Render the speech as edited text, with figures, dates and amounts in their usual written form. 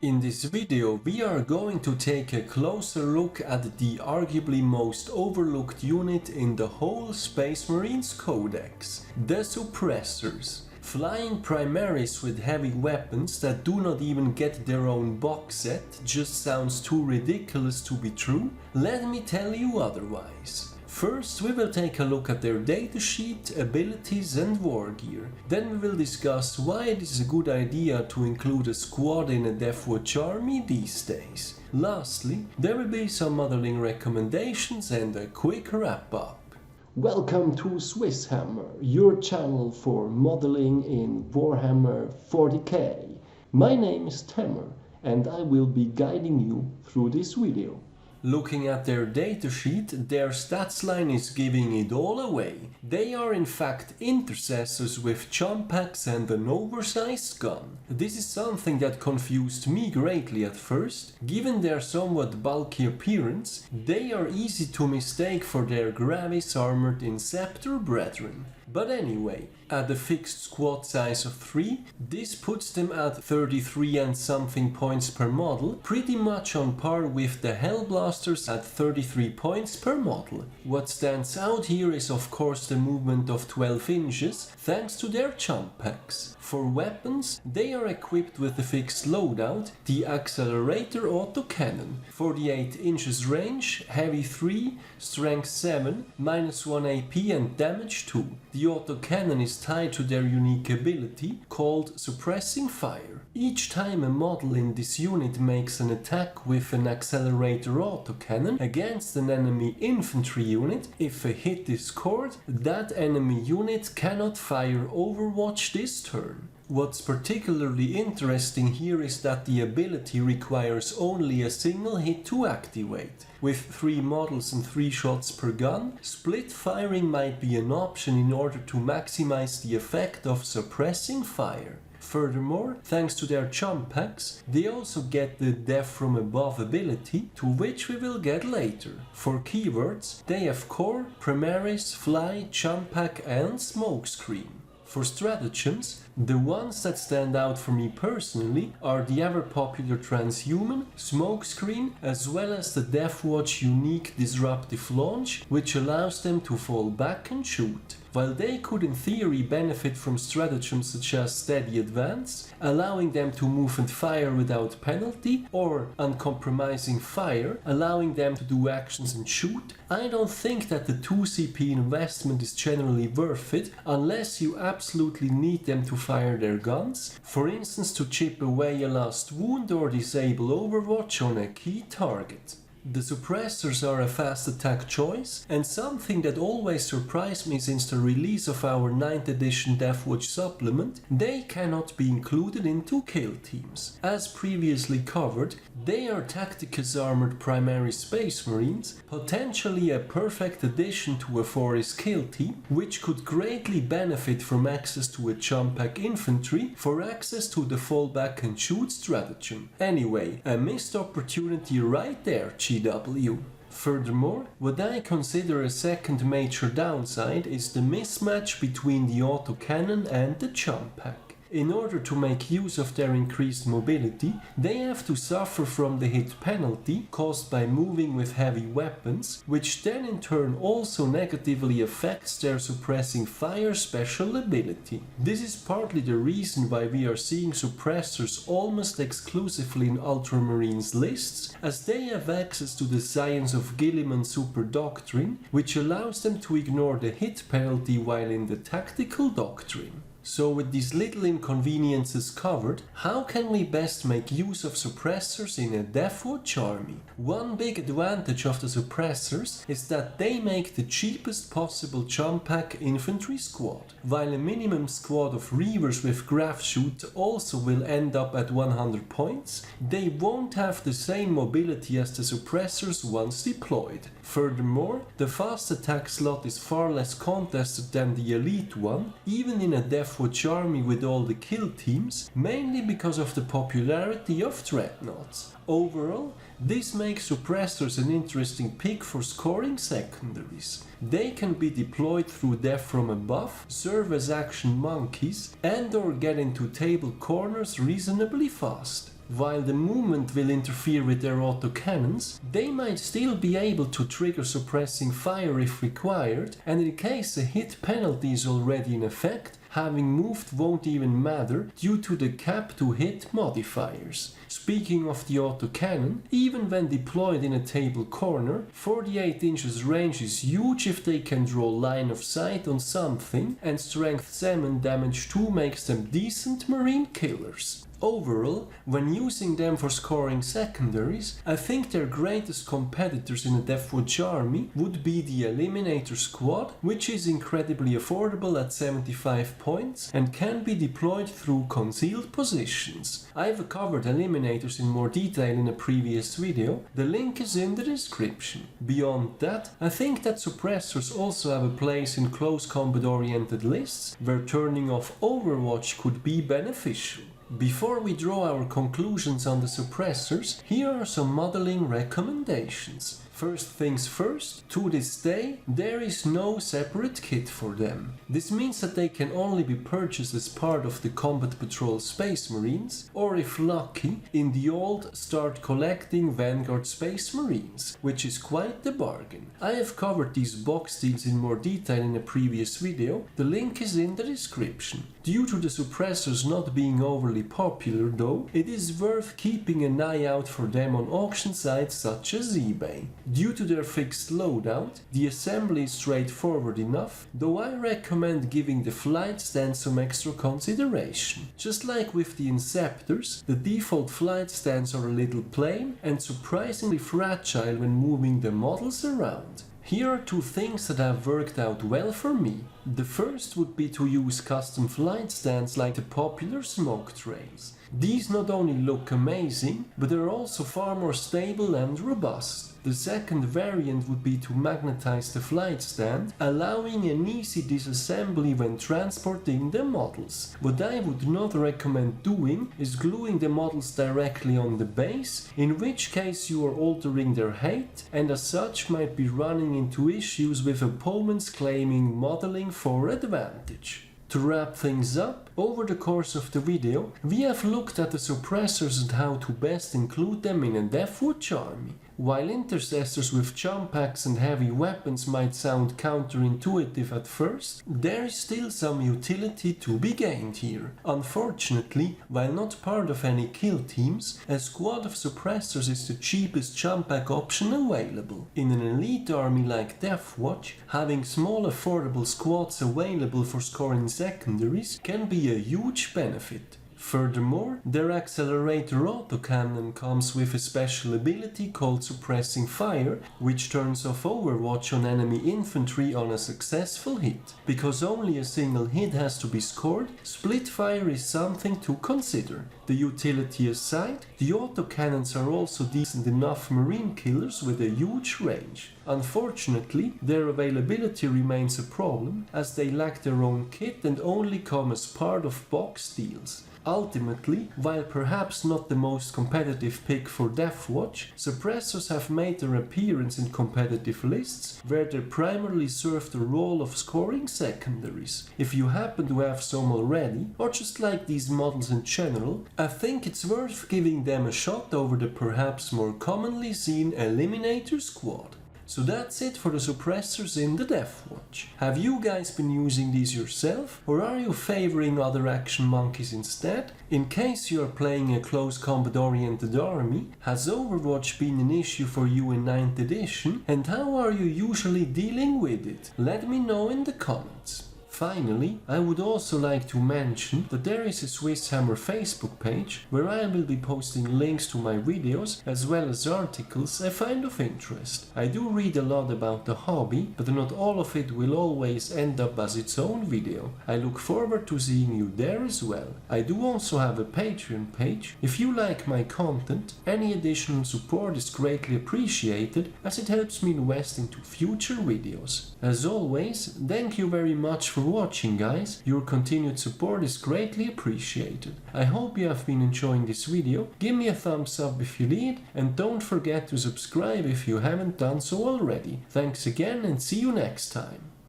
In this video we are going to take a closer look at the arguably most overlooked unit in the whole Space Marines codex, the Suppressors. Flying primaries with heavy weapons that do not even get their own box set just sounds too ridiculous to be true. Let me tell you otherwise. First, we will take a look at their datasheet, abilities and wargear. Then we will discuss why it is a good idea to include a squad in a Deathwatch army these days. Lastly, there will be some modeling recommendations and a quick wrap up. Welcome to SwissHammer, your channel for modeling in Warhammer 40k. My name is Tammer and I will be guiding you through this video. Looking at their datasheet, their stats line is giving it all away. They are in fact intercessors with jump packs and an oversized gun. This is something that confused me greatly at first. Given their somewhat bulky appearance, they are easy to mistake for their Gravis armored Inceptor brethren. But anyway, at a fixed squad size of 3, this puts them at 33 and something points per model, pretty much on par with the Hellblasters at 33 points per model. What stands out here is of course the movement of 12 inches, thanks to their jump packs. For weapons, they are equipped with the fixed loadout, the Accelerator autocannon. 48 inches range, heavy 3, strength 7, -1 AP and damage 2. The autocannon is tied to their unique ability called Suppressing Fire. Each time a model in this unit makes an attack with an Accelerator autocannon against an enemy infantry unit, if a hit is scored, that enemy unit cannot fire Overwatch this turn. What's particularly interesting here is that the ability requires only a single hit to activate. With 3 models and 3 shots per gun, split firing might be an option in order to maximize the effect of suppressing fire. Furthermore, thanks to their jump packs, they also get the Death from Above ability, to which we will get later. For keywords, they have Core, Primaris, Fly, Jump Pack and Smokescreen. For stratagems, the ones that stand out for me personally are the ever popular Transhuman, Smokescreen, as well as the Deathwatch unique Disruptive Launch, which allows them to fall back and shoot. While they could in theory benefit from stratagems such as Steady Advance, allowing them to move and fire without penalty, or Uncompromising Fire, allowing them to do actions and shoot, I don't think that the 2 CP investment is generally worth it unless you absolutely need them to fire their guns, for instance to chip away a last wound or disable Overwatch on a key target. The Suppressors are a fast attack choice, and something that always surprised me since the release of our 9th edition Deathwatch supplement, they cannot be included into kill teams. As previously covered, they are Tacticus armored primary Space Marines, potentially a perfect addition to a Fortis KT, which could greatly benefit from access to a jump pack infantry for access to the fallback and shoot stratagem. Anyway, a missed opportunity right there, GW. Furthermore, what I consider a second major downside is the mismatch between the autocannon and the jump pack. In order to make use of their increased mobility, they have to suffer from the hit penalty caused by moving with heavy weapons, which then in turn also negatively affects their suppressing fire special ability. This is partly the reason why we are seeing suppressors almost exclusively in Ultramarines lists, as they have access to the Scions of Guilliman super doctrine, which allows them to ignore the hit penalty while in the tactical doctrine. So with these little inconveniences covered, how can we best make use of suppressors in a Deathwatch army? One big advantage of the suppressors is that they make the cheapest possible jump pack infantry squad. While a minimum squad of Reivers with graph shoot also will end up at 100 points, they won't have the same mobility as the suppressors once deployed. Furthermore, the fast attack slot is far less contested than the elite one, even in a Deathwatch army with all the kill teams, mainly because of the popularity of dreadnoughts. Overall, this makes suppressors an interesting pick for scoring secondaries. They can be deployed through Death from Above, serve as action monkeys, and or get into table corners reasonably fast. While the movement will interfere with their autocannons, they might still be able to trigger suppressing fire if required, and in case a hit penalty is already in effect, having moved won't even matter due to the cap to hit modifiers. Speaking of the autocannon, even when deployed in a table corner, 48 inches range is huge if they can draw line of sight on something, and strength 7 damage 2 makes them decent marine killers. Overall, when using them for scoring secondaries, I think their greatest competitors in a Deathwatch army would be the Eliminator Squad, which is incredibly affordable at 75 points and can be deployed through concealed positions. I've covered Eliminators in more detail in a previous video, the link is in the description. Beyond that, I think that Suppressors also have a place in close combat oriented lists, where turning off Overwatch could be beneficial. Before we draw our conclusions on the Suppressors, here are some modeling recommendations. First things first, to this day, there is no separate kit for them. This means that they can only be purchased as part of the Combat Patrol Space Marines, or if lucky, in the old Start Collecting Vanguard Space Marines, which is quite the bargain. I have covered these box deals in more detail in a previous video, the link is in the description. Due to the Suppressors not being overly popular though, it is worth keeping an eye out for them on auction sites such as eBay. Due to their fixed loadout, the assembly is straightforward enough, though I recommend giving the flight stand some extra consideration. Just like with the Inceptors, the default flight stands are a little plain and surprisingly fragile when moving the models around. Here are two things that have worked out well for me. The first would be to use custom flight stands like the popular smoke trails. These not only look amazing, but are also far more stable and robust. The second variant would be to magnetize the flight stand, allowing an easy disassembly when transporting the models. What I would not recommend doing is gluing the models directly on the base, in which case you are altering their height and as such might be running into issues with opponents claiming modeling for advantage. To wrap things up, over the course of the video, we have looked at the Suppressors and how to best include them in a Deathwatch army. While Intercessors with jump packs and heavy weapons might sound counterintuitive at first, there is still some utility to be gained here. Unfortunately, while not part of any kill teams, a squad of Suppressors is the cheapest jump pack option available. In an elite army like Deathwatch, having small affordable squads available for scoring secondaries can be a huge benefit. Furthermore, their accelerator autocannon comes with a special ability called Suppressing Fire, which turns off Overwatch on enemy infantry on a successful hit. Because only a single hit has to be scored, split fire is something to consider. The utility aside, the autocannons are also decent enough marine killers with a huge range. Unfortunately, their availability remains a problem, as they lack their own kit and only come as part of box deals. Ultimately, while perhaps not the most competitive pick for Deathwatch, Suppressors have made their appearance in competitive lists where they primarily serve the role of scoring secondaries. If you happen to have some already, or just like these models in general, I think it's worth giving them a shot over the perhaps more commonly seen Eliminator Squad. So that's it for the Suppressors in the Deathwatch. Have you guys been using these yourself, or are you favoring other action monkeys instead? In case you are playing a close combat oriented army, has Overwatch been an issue for you in 9th edition, and how are you usually dealing with it? Let me know in the comments. Finally, I would also like to mention that there is a SwissHammer Facebook page where I will be posting links to my videos as well as articles I find of interest. I do read a lot about the hobby, but not all of it will always end up as its own video. I look forward to seeing you there as well. I do also have a Patreon page. If you like my content, any additional support is greatly appreciated as it helps me invest into future videos. As always, thank you very much for watching, guys. Your continued support is greatly appreciated. I hope you have been enjoying this video. Give me a thumbs up if you did, and don't forget to subscribe if you haven't done so already. Thanks again and see you next time.